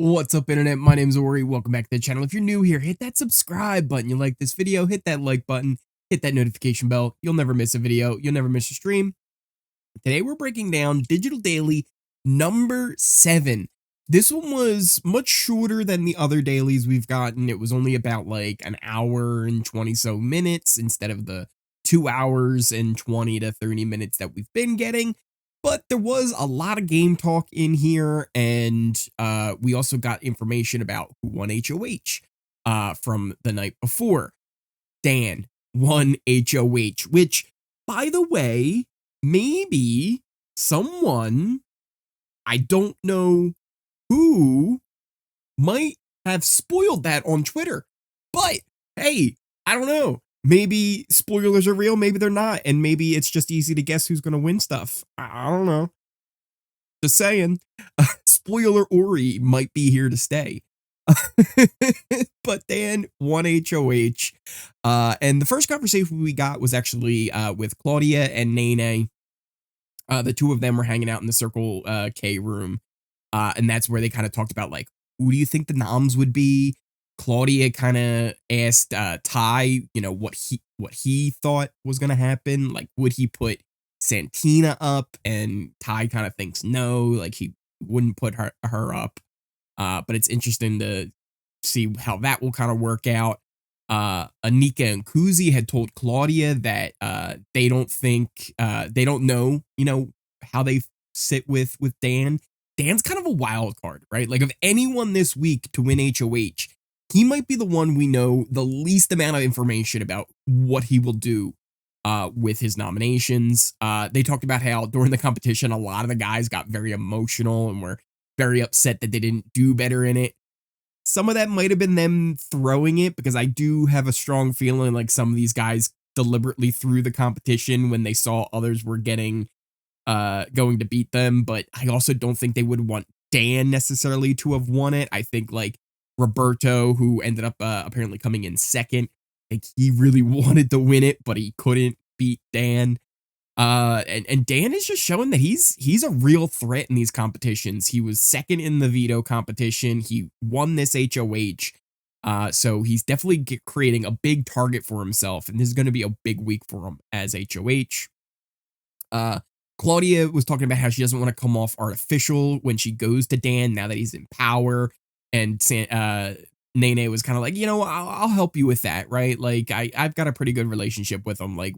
What's up, internet? My name's Ori. Welcome back to the channel. If you're new here, hit that subscribe button. You like this video, hit that like button, hit that notification bell. You'll never miss a video. You'll never miss a stream. Today, we're breaking down Digital Daily number 7. This one was much shorter than the other dailies we've gotten. It was only about like an hour and 20 so minutes instead of the 2 hours and 20 to 30 minutes that we've been getting. But there was a lot of game talk in here, and we also got information about who won HoH from the night before. Dan won HoH, which, by the way, maybe someone, I don't know who, might have spoiled that on Twitter. But, hey, I don't know. Maybe spoilers are real, maybe they're not, and maybe it's just easy to guess who's going to win stuff. I don't know. Just saying. Spoiler Ori might be here to stay. But Dan won HoH. And the first conversation we got was actually with Claudia and Nene. The two of them were hanging out in the Circle K room. And that's where they kind of talked about, like, who do you think the noms would be? Claudia kind of asked Ty, you know, what he thought was going to happen. Like, would he put Santina up? And Ty kind of thinks no, like he wouldn't put her up. But it's interesting to see how that will kind of work out. Anika and Kuzi had told Claudia that they don't know, you know, how they sit with Dan. Dan's kind of a wild card, right? Like, of anyone this week to win HoH, he might be the one we know the least amount of information about what he will do with his nominations. They talked about how during the competition, a lot of the guys got very emotional and were very upset that they didn't do better in it. Some of that might have been them throwing it, because I do have a strong feeling like some of these guys deliberately threw the competition when they saw others were going to beat them. But I also don't think they would want Dan necessarily to have won it. I think like Roberto, who ended up apparently coming in second, I think he really wanted to win it, but he couldn't beat Dan. And Dan is just showing that he's a real threat in these competitions. He was second in the veto competition. He won this HoH. So he's definitely creating a big target for himself, and this is going to be a big week for him as HoH. Claudia was talking about how she doesn't want to come off artificial when she goes to Dan now that he's in power. And Nene was kind of like, you know, I'll help you with that, right? Like, I've got a pretty good relationship with him. Like,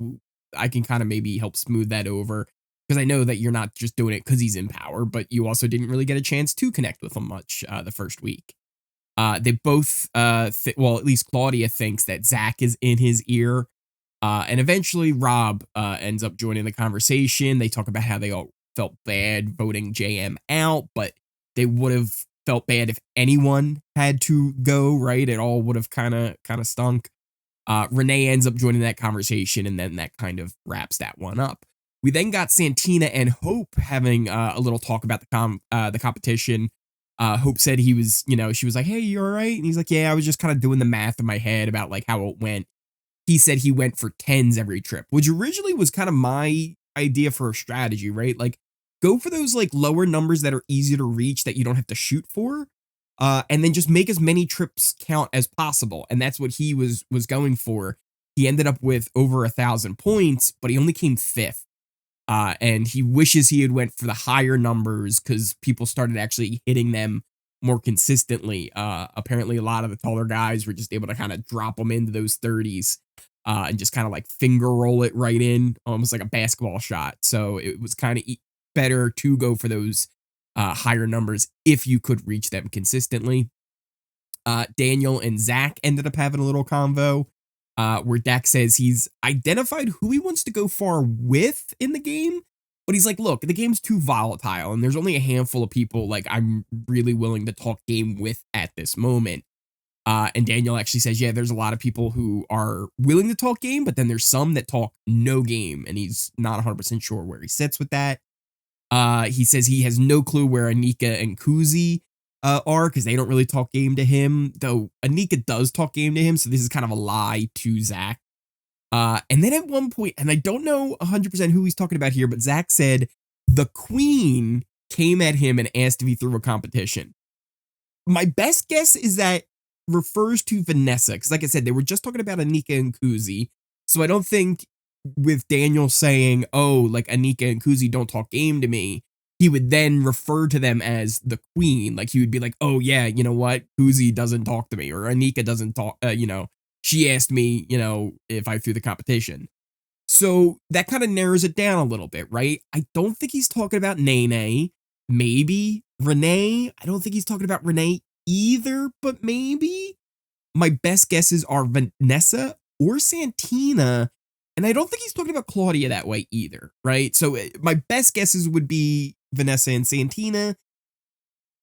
I can kind of maybe help smooth that over, because I know that you're not just doing it because he's in power, but you also didn't really get a chance to connect with him much the first week. They both, well, at least Claudia thinks that Zach is in his ear. And eventually Rob ends up joining the conversation. They talk about how they all felt bad voting JM out, but they would have felt bad if anyone had to go, right? It all would have kind of stunk. Renee ends up joining that conversation, and then that kind of wraps that one up. We then got Santina and Hope having a little talk about the competition. Hope said he was, you know, she was like, hey, you all right? And he's like, yeah, I was just kind of doing the math in my head about like how it went. He said he went for 10s every trip, which originally was kind of my idea for a strategy, right? Like, go for those like lower numbers that are easy to reach that you don't have to shoot for, and then just make as many trips count as possible. And that's what he was going for. He ended up with over 1,000 points, but he only came 5th. And he wishes he had went for the higher numbers, because people started actually hitting them more consistently. Apparently, a lot of the taller guys were just able to kind of drop them into those 30s and just kind of like finger roll it right in, almost like a basketball shot. So it was kind of better to go for those higher numbers if you could reach them consistently. Daniel and Zach ended up having a little convo where Dak says he's identified who he wants to go far with in the game, but he's like, look, the game's too volatile, and there's only a handful of people like I'm really willing to talk game with at this moment. And Daniel actually says, yeah, there's a lot of people who are willing to talk game, but then there's some that talk no game, and he's not 100% sure where he sits with that. He says he has no clue where Anika and Kuzi are, because they don't really talk game to him, though Anika does talk game to him, so this is kind of a lie to Zach. And then at one point, and I don't know 100% who he's talking about here, but Zach said the queen came at him and asked if he threw a competition. My best guess is that refers to Vanessa, because like I said, they were just talking about Anika and Kuzi. So I don't think with Daniel saying, oh, like Anika and Kuzi don't talk game to me, he would then refer to them as the queen. Like he would be like, oh yeah, you know what? Kuzi doesn't talk to me, or Anika doesn't talk, she asked me, if I threw the competition. So that kind of narrows it down a little bit, right? I don't think he's talking about Nene. Maybe Renee. I don't think he's talking about Renee either, but maybe. My best guesses are Vanessa or Santina. And I don't think he's talking about Claudia that way either, right? So my best guesses would be Vanessa and Santina.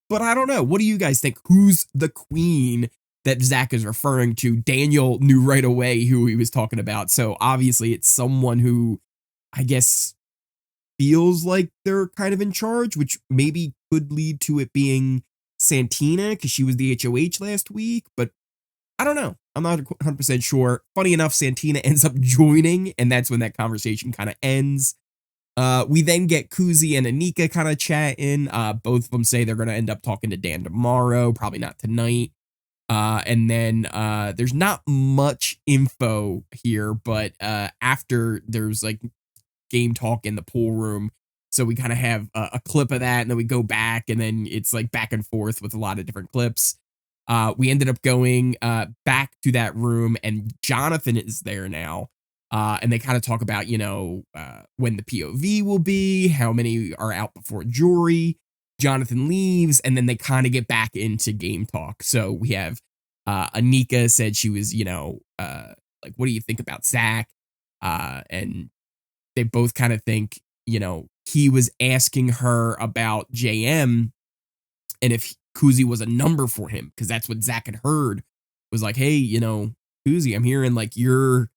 But I don't know. What do you guys think? Who's the queen that Zach is referring to? Daniel knew right away who he was talking about. So obviously it's someone who I guess feels like they're kind of in charge, which maybe could lead to it being Santina because she was the HoH last week. But I don't know. I'm not 100% sure. Funny enough, Santina ends up joining, and that's when that conversation kind of ends. We then get Kuzi and Anika kind of chatting. Both of them say they're going to end up talking to Dan tomorrow, probably not tonight. And then there's not much info here, but after there's like game talk in the pool room. So we kind of have a clip of that, and then we go back, and then it's like back and forth with a lot of different clips. We ended up going back to that room, and Jonathan is there now. And they kind of talk about, when the POV will be, how many are out before jury. Jonathan leaves, and then they kind of get back into game talk. So we have Anika said she was, like, what do you think about Zach? And they both kind of think, he was asking her about JM and if Kuzi was a number for him, because that's what Zach had heard. Was like, hey, Kuzi, I'm hearing like you're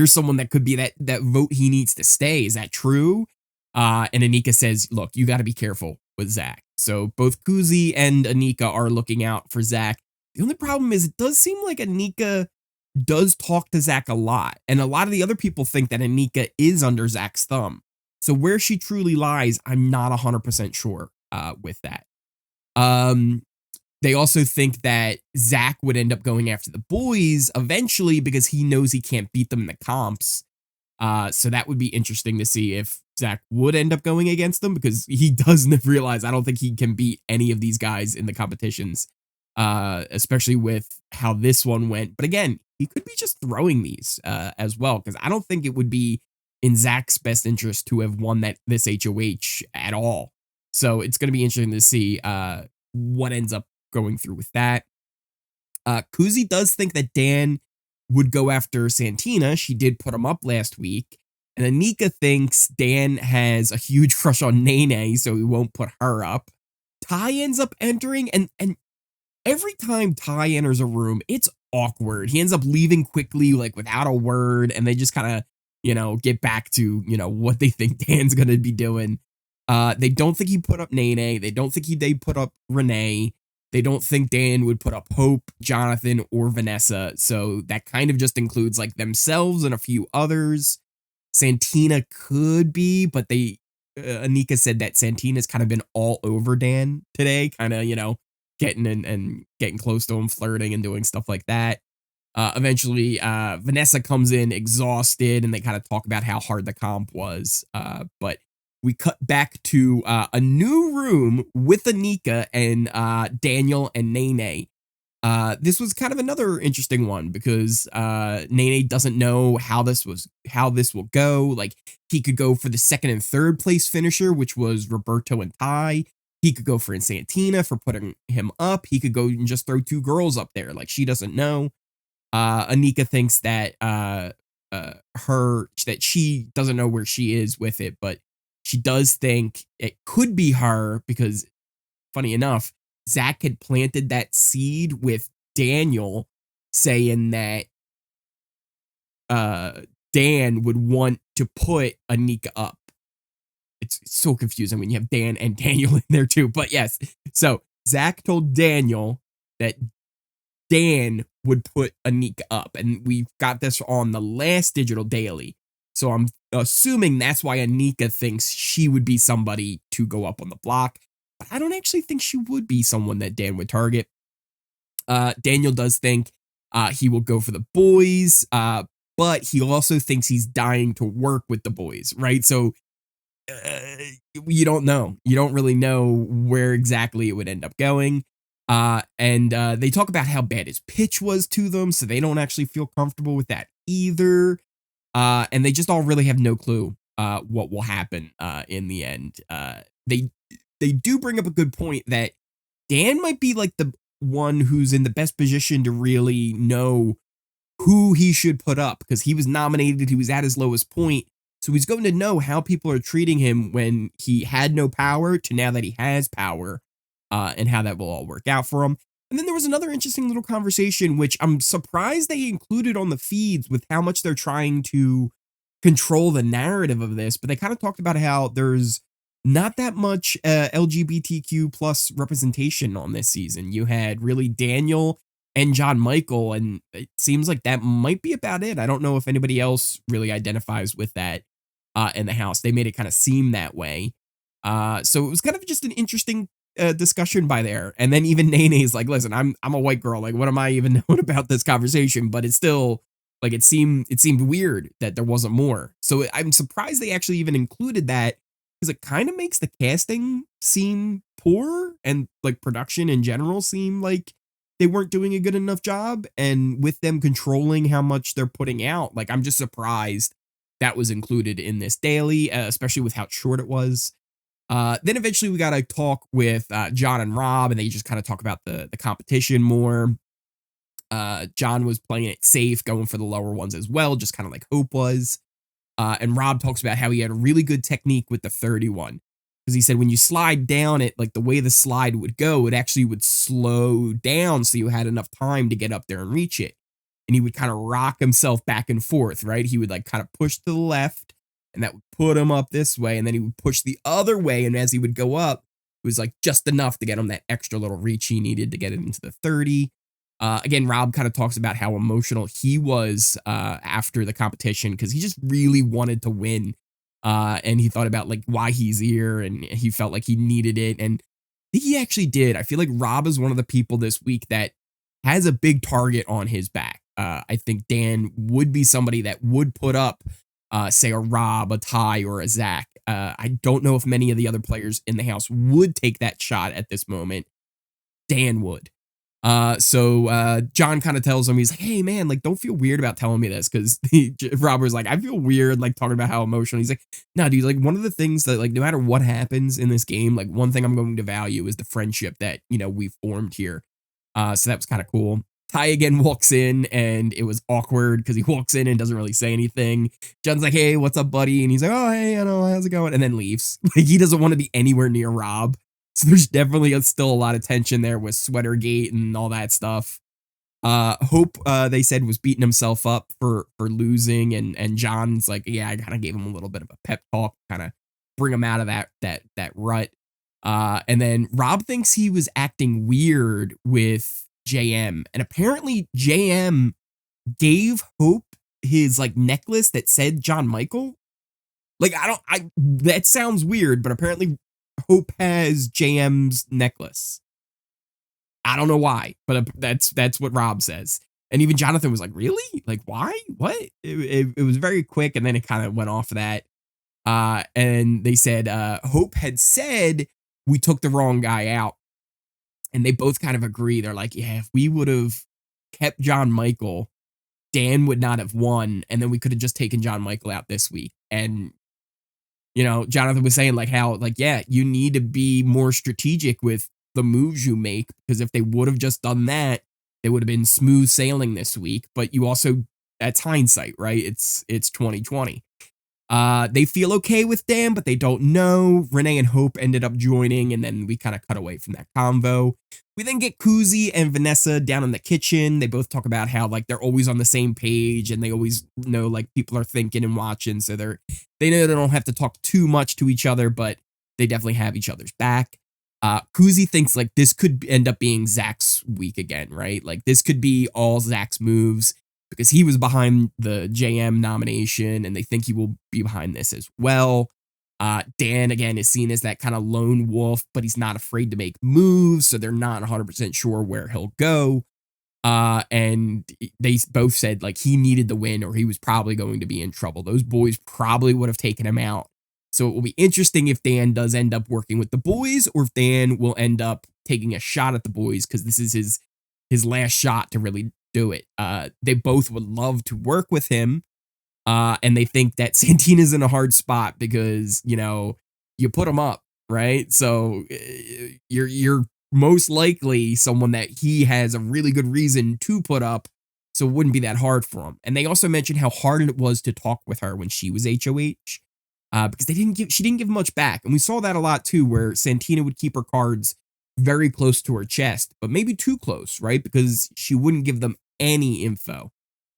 someone that could be that vote he needs to stay. Is that true? And Anika says, look, you got to be careful with Zach. So both Kuzi and Anika are looking out for Zach. The only problem is it does seem like Anika does talk to Zach a lot. And a lot of the other people think that Anika is under Zach's thumb. So where she truly lies, I'm not 100% sure with that. They also think that Zach would end up going after the boys eventually because he knows he can't beat them in the comps. So that would be interesting to see if Zach would end up going against them, because he doesn't realize I don't think he can beat any of these guys in the competitions, especially with how this one went. But again, he could be just throwing these as well, because I don't think it would be in Zach's best interest to have won this HoH at all. So it's going to be interesting to see what ends up going through with that. Kuzi does think that Dan would go after Santina. She did put him up last week. And Anika thinks Dan has a huge crush on Nene, so he won't put her up. Ty ends up entering, and every time Ty enters a room, it's awkward. He ends up leaving quickly, like without a word, and they just kind of, get back to, what they think Dan's going to be doing. They don't think he put up Nene. They don't think they put up Renee. They don't think Dan would put up Hope, Jonathan, or Vanessa. So that kind of just includes like themselves and a few others. Santina could be, but Anika said that Santina's kind of been all over Dan today, kind of, getting and getting close to him, flirting and doing stuff like that. Eventually, Vanessa comes in exhausted, and they kind of talk about how hard the comp was. But we cut back to a new room with Anika and Daniel and Nene. This was kind of another interesting one because Nene doesn't know how this will go. Like, he could go for the second and third place finisher, which was Roberto and Ty. He could go for Santina for putting him up. He could go and just throw two girls up there. Like, she doesn't know. Anika thinks that she doesn't know where she is with it, but she does think it could be her because, funny enough, Zach had planted that seed with Daniel, saying that Dan would want to put Anika up. It's so confusing when you have Dan and Daniel in there too. But yes, so Zach told Daniel that Dan would put Anika up, and we've got this on the last digital daily. So I'm assuming that's why Anika thinks she would be somebody to go up on the block. But I don't actually think she would be someone that Dan would target. Daniel does think he will go for the boys, but he also thinks he's dying to work with the boys, right? So you don't know. You don't really know where exactly it would end up going. And they talk about how bad his pitch was to them, so they don't actually feel comfortable with that either. And they just all really have no clue what will happen in the end. They they do bring up a good point that Dan might be like the one who's in the best position to really know who he should put up because he was nominated, he was at his lowest point. So he's going to know how people are treating him when he had no power to now that he has power, and how that will all work out for him. And then there was another interesting little conversation, which I'm surprised they included on the feeds with how much they're trying to control the narrative of this. But they kind of talked about how there's not that much LGBTQ plus representation on this season. You had really Daniel and John Michael, and it seems like that might be about it. I don't know if anybody else really identifies with that in the house. They made it kind of seem that way. So it was kind of just an interesting discussion by there. And then even Nene's like, listen, I'm a white girl. Like, what am I even knowing about this conversation? But it's still like it seemed weird that there wasn't more. So I'm surprised they actually even included that because it kind of makes the casting seem poor and like production in general seem like they weren't doing a good enough job. And with them controlling how much they're putting out, like I'm just surprised that was included in this daily, especially with how short it was. Then eventually we got to talk with John and Rob, and they just kind of talk about the competition more. John was playing it safe, going for the lower ones as well, just kind of like Hope was. And Rob talks about how he had a really good technique with the 31. Because he said when you slide down it, like the way the slide would go, it actually would slow down so you had enough time to get up there and reach it. And he would kind of rock himself back and forth, right? He would like kind of push to the left, and that would put him up this way. And then he would push the other way. And as he would go up, it was like just enough to get him that extra little reach he needed to get it into the 30. Again, Rob kind of talks about how emotional he was after the competition because he just really wanted to win. And he thought about like why he's here and he felt like he needed it. And he actually did. I feel like Rob is one of the people this week that has a big target on his back. I think Dan would be somebody that would put up, say, a Rob, a Ty, or a Zach. I don't know if many of the other players in the house would take that shot at this moment. Dan would. So John kind of tells him, he's like, hey man, like don't feel weird about telling me this because Robert's like, I feel weird like talking about how emotional. He's like, no, dude, like one of the things that like no matter what happens in this game, like one thing I'm going to value is the friendship that we formed here. So that was kind of cool. Ty again walks in and it was awkward because he walks in and doesn't really say anything. John's like, hey, what's up, buddy? And he's like, oh, hey, I know, how's it going? And then leaves. Like he doesn't want to be anywhere near Rob. So there's definitely still a lot of tension there with Sweatergate and all that stuff. Hope, they said, was beating himself up for losing, and John's like, yeah, I kind of gave him a little bit of a pep talk, kind of bring him out of that rut. And then Rob thinks he was acting weird with JM, and apparently JM gave Hope his like necklace that said John Michael. Like that sounds weird, but apparently Hope has JM's necklace. I don't know why, but that's what Rob says. And even Jonathan was like, really? Like, why? What? It was very quick, and then it kind of went off of that. And they said Hope had said we took the wrong guy out. And they both kind of agree. They're like, yeah, if we would have kept John Michael, Dan would not have won. And then we could have just taken John Michael out this week. And Jonathan was saying like how like, yeah, you need to be more strategic with the moves you make, because if they would have just done that, it would have been smooth sailing this week. But you also, that's hindsight, right? It's 2020. They feel okay with Dan, but they don't know. Renee and Hope ended up joining, and then we kind of cut away from that convo. We then get Kuzi and Vanessa down in the kitchen. They both talk about how like they're always on the same page, and they always know like people are thinking and watching, so they know they don't have to talk too much to each other, but they definitely have each other's back. Kuzi thinks like this could end up being Zach's week again, right? Like this could be all Zach's moves, because he was behind the JM nomination, and they think he will be behind this as well. Dan, again, is seen as that kind of lone wolf, but he's not afraid to make moves, so they're not 100% sure where he'll go. And they both said like he needed the win or he was probably going to be in trouble. Those boys probably would have taken him out. So it will be interesting if Dan does end up working with the boys or if Dan will end up taking a shot at the boys because this is his last shot to really do it. They both would love to work with him. And they think that Santina's in a hard spot because, you know, you put him up, right? So you're most likely someone that he has a really good reason to put up, so it wouldn't be that hard for him. And they also mentioned how hard it was to talk with her when she was HoH, because she didn't give much back, and we saw that a lot too, where Santina would keep her cards very close to her chest, but maybe too close, right? Because she wouldn't give them any info.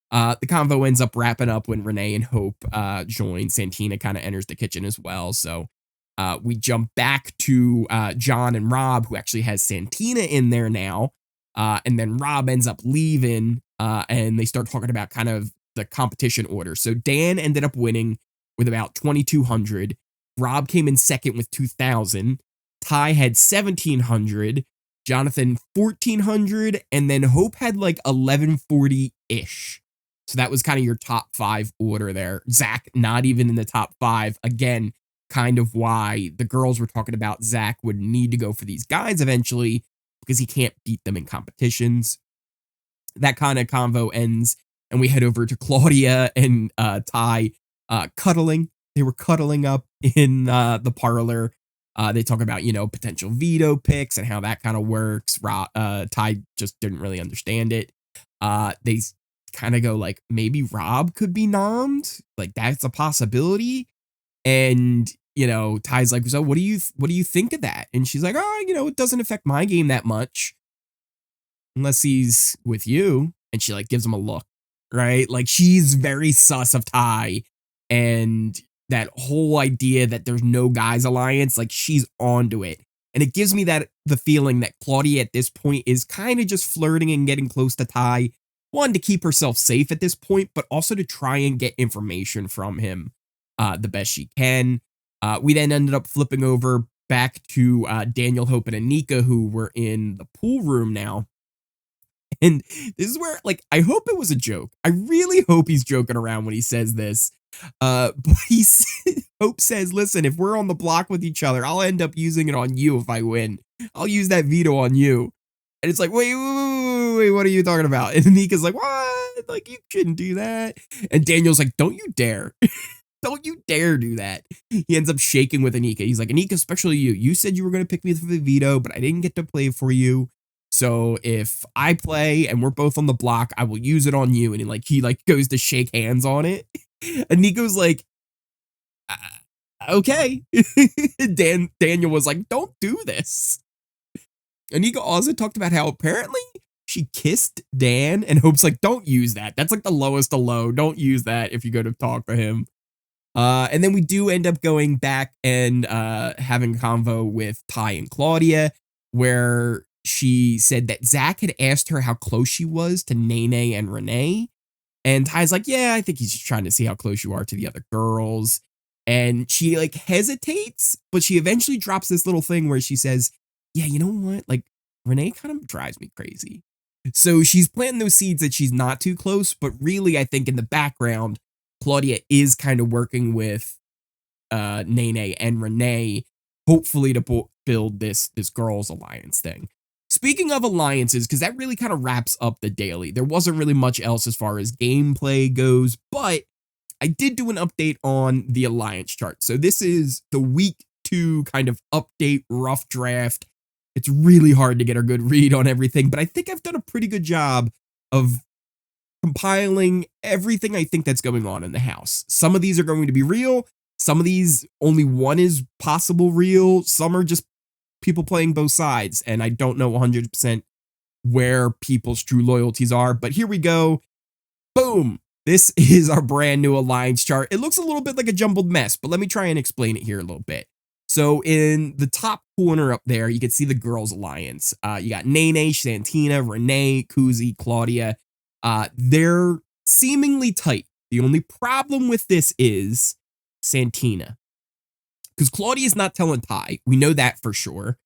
The convo ends up wrapping up when Renee and Hope join. Santina kind of enters the kitchen as well, so we jump back to John and Rob, who actually has Santina in there now. And then Rob ends up leaving and they start talking about kind of the competition order. So Dan ended up winning with about 2,200. Rob came in second with 2,000. Ty had 1,700. Jonathan 1,400. And then Hope had like 1,140-ish. So that was kind of your top 5 order there. Zach, not even in the top 5. Again, kind of why the girls were talking about Zach would need to go for these guys eventually because he can't beat them in competitions. That kind of convo ends and we head over to Claudia and Ty cuddling. They were cuddling up in the parlor. They talk about, you know, potential veto picks and how that kind of works. Ty just didn't really understand it. They kind of go like, maybe Rob could be nommed. Like that's a possibility. And, you know, Ty's like, so what do you think of that? And she's like, oh, you know, it doesn't affect my game that much unless he's with you. And she like gives him a look, right? Like she's very sus of Ty and that whole idea that there's no guys alliance, like she's onto it. And it gives me the feeling that Claudia at this point is kind of just flirting and getting close to Ty. One, to keep herself safe at this point, but also to try and get information from him the best she can. We then ended up flipping over back to Daniel, Hope, and Anika, who were in the pool room now. And this is where, like, I hope it was a joke. I really hope he's joking around when he says this. But Hope says, listen, if we're on the block with each other, I'll end up using it on you if I win. I'll use that veto on you. And it's like, wait, what are you talking about? And Anika's like, what? Like, you shouldn't do that. And Daniel's like, don't you dare. Don't you dare do that. He ends up shaking with Anika. He's like, Anika, especially you. You said you were going to pick me for the veto, but I didn't get to play for you. So if I play and we're both on the block, I will use it on you. And he goes to shake hands on it. Anika's like, okay. Daniel was like, don't do this. Anika also talked about how apparently she kissed Dan, and Hope's like, don't use that. That's like the lowest of low. Don't use that if you go to talk to him. And then we do end up going back and having a convo with Ty and Claudia, where she said that Zach had asked her how close she was to Nene and Renee. And Ty's like, yeah, I think he's just trying to see how close you are to the other girls. And she like hesitates, but she eventually drops this little thing where she says, yeah, you know what? Like Renee kind of drives me crazy. So she's planting those seeds that she's not too close, but really I think in the background, Claudia is kind of working with Nene and Renee, hopefully to build this girls alliance thing. Speaking of alliances, because that really kind of wraps up the daily. There wasn't really much else as far as gameplay goes, but I did do an update on the alliance chart. So this is the week 2 kind of update, rough draft. It's really hard to get a good read on everything, but I think I've done a pretty good job of compiling everything I think that's going on in the house. Some of these are going to be real. Some of these, only one is possible real. Some are just people playing both sides, and I don't know 100% where people's true loyalties are, but here we go. Boom. This is our brand new alliance chart. It looks a little bit like a jumbled mess, but let me try and explain it here a little bit. So in the top corner up there, you can see the girls alliance. You got Nene, Santina, Renee, Kuzi, Claudia. They're seemingly tight. The only problem with this is Santina, because Claudia's not telling Ty. We know that for sure.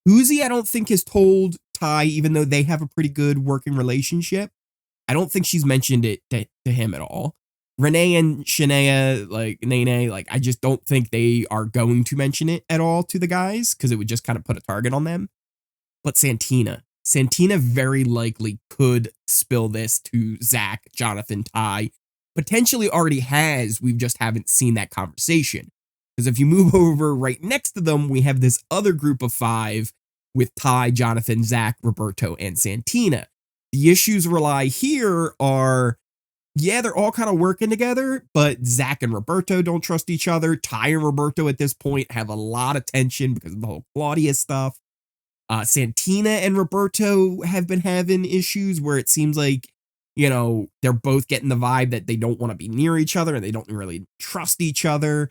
Uzi, I don't think, has told Ty, even though they have a pretty good working relationship. I don't think she's mentioned it to him at all. Renee and Shania, like Nene, like I just don't think they are going to mention it at all to the guys because it would just kind of put a target on them. But Santina very likely could spill this to Zach, Jonathan, Ty. Potentially already has. We just haven't seen that conversation. Because if you move over right next to them, we have this other group of 5 with Ty, Jonathan, Zach, Roberto, and Santina. The issues rely here are, yeah, they're all kind of working together, but Zach and Roberto don't trust each other. Ty and Roberto at this point have a lot of tension because of the whole Claudia stuff. Santina and Roberto have been having issues where it seems like, you know, they're both getting the vibe that they don't want to be near each other and they don't really trust each other.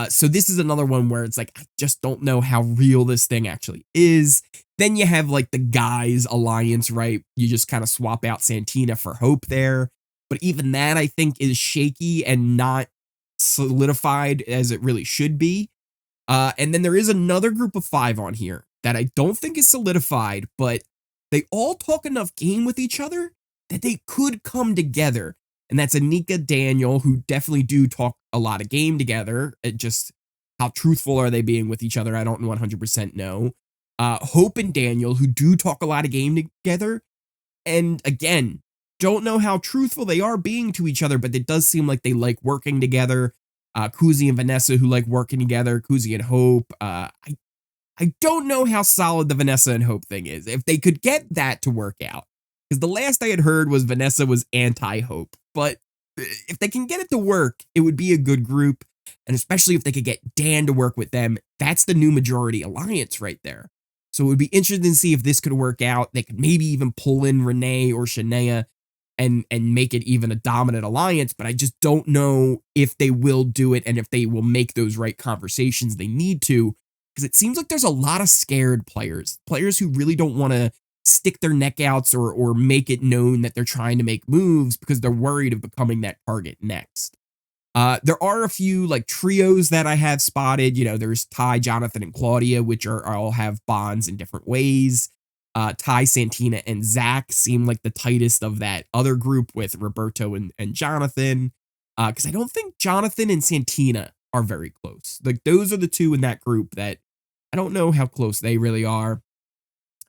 So this is another one where it's like, I just don't know how real this thing actually is. Then you have like the guys alliance, right? You just kind of swap out Santina for Hope there. But even that I think is shaky and not solidified as it really should be. And then there is another group of 5 on here that I don't think is solidified, but they all talk enough game with each other that they could come together. And that's Anika, Daniel, who definitely do talk a lot of game together. It just, how truthful are they being with each other? I don't 100% know. Hope and Daniel, who do talk a lot of game together. And again, don't know how truthful they are being to each other, but it does seem like they like working together. Kuzi and Vanessa, who like working together. Kuzi and Hope. I don't know how solid the Vanessa and Hope thing is. If they could get that to work out. Because the last I had heard was Vanessa was anti-Hope. But if they can get it to work, it would be a good group. And especially if they could get Dan to work with them, that's the new majority alliance right there. So it would be interesting to see if this could work out. They could maybe even pull in Renee or Shania and make it even a dominant alliance. But I just don't know if they will do it and if they will make those right conversations they need to. Because it seems like there's a lot of scared players who really don't want to stick their neck outs or make it known that they're trying to make moves because they're worried of becoming that target next. There are a few like trios that I have spotted. You know, there's Ty, Jonathan, and Claudia, which are all have bonds in different ways. Ty, Santina, and Zach seem like the tightest of that other group with Roberto and Jonathan. Because I don't think Jonathan and Santina are very close. Like those are the 2 in that group that I don't know how close they really are.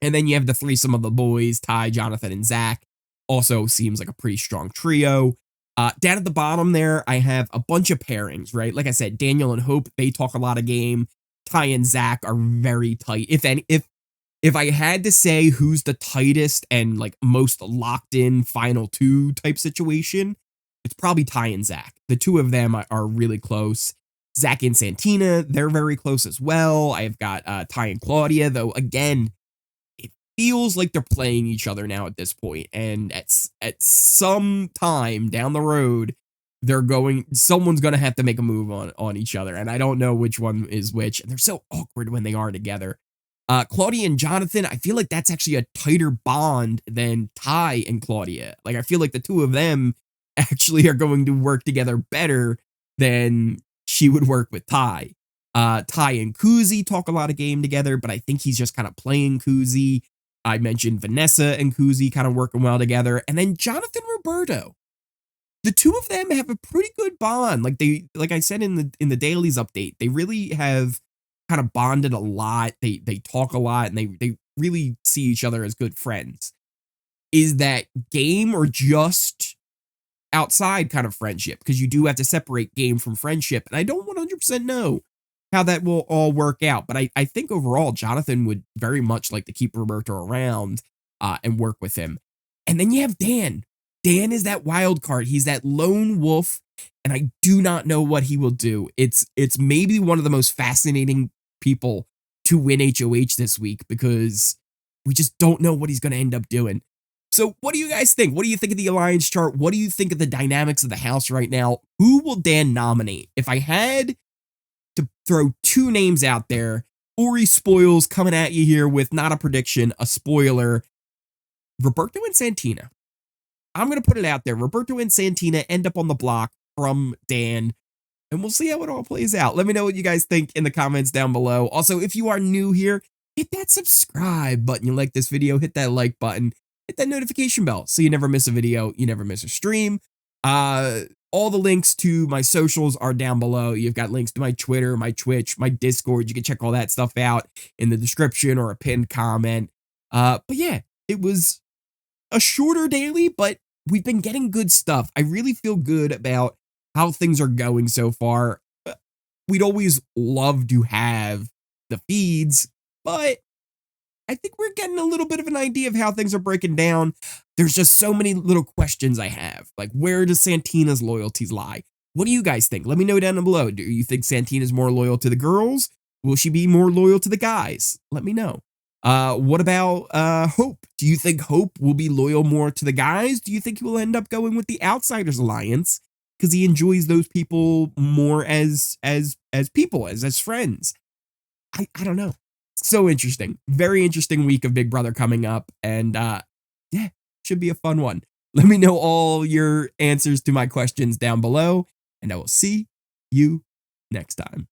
And then you have the threesome of the boys, Ty, Jonathan, and Zach. Also seems like a pretty strong trio. Down at the bottom there, I have a bunch of pairings, right? Like I said, Daniel and Hope, they talk a lot of game. Ty and Zach are very tight. If I had to say who's the tightest and like most locked in final 2 type situation, it's probably Ty and Zach. The 2 of them are really close. Zach and Santina, they're very close as well. I've got Ty and Claudia, though, again, it feels like they're playing each other now at this point. And at some time down the road, someone's going to have to make a move on each other. And I don't know which one is which. And they're so awkward when they are together. Claudia and Jonathan, I feel like that's actually a tighter bond than Ty and Claudia. Like, I feel like the 2 of them actually are going to work together better than she would work with Ty. Ty and Kuzi talk a lot of game together, but I think he's just kind of playing Kuzi. I mentioned Vanessa and Kuzi kind of working well together. And then Jonathan Roberto. The 2 of them have a pretty good bond. Like I said in the dailies update, they really have kind of bonded a lot. They talk a lot and they really see each other as good friends. Is that game or just outside kind of friendship? Because you do have to separate game from friendship. And I don't 100% know how that will all work out. But I think overall, Jonathan would very much like to keep Roberto around and work with him. And then you have Dan. Dan is that wild card. He's that lone wolf. And I do not know what he will do. It's maybe one of the most fascinating people to win HoH this week because we just don't know what he's going to end up doing. So what do you guys think? What do you think of the alliance chart? What do you think of the dynamics of the house right now? Who will Dan nominate? If I had to throw 2 names out there, Ori Spoils coming at you here with not a prediction, a spoiler. Roberto and Santina. I'm going to put it out there. Roberto and Santina end up on the block from Dan. And we'll see how it all plays out. Let me know what you guys think in the comments down below. Also, if you are new here, hit that subscribe button. You like this video, hit that like button, hit that notification bell so you never miss a video, you never miss a stream. All the links to my socials are down below. You've got links to my Twitter, my Twitch, my Discord. You can check all that stuff out in the description or a pinned comment. But yeah, it was a shorter daily, but we've been getting good stuff. I really feel good about how things are going so far. We'd always love to have the feeds, but I think we're getting a little bit of an idea of how things are breaking down. There's just so many little questions I have. Like, where does Santina's loyalties lie? What do you guys think? Let me know down below. Do you think Santina's more loyal to the girls? Will she be more loyal to the guys? Let me know. What about Hope? Do you think Hope will be loyal more to the guys? Do you think he will end up going with the Outsiders Alliance because he enjoys those people more as people, as friends? I don't know. So interesting. Very interesting week of Big Brother coming up, and yeah, should be a fun one. Let me know all your answers to my questions down below, and I will see you next time.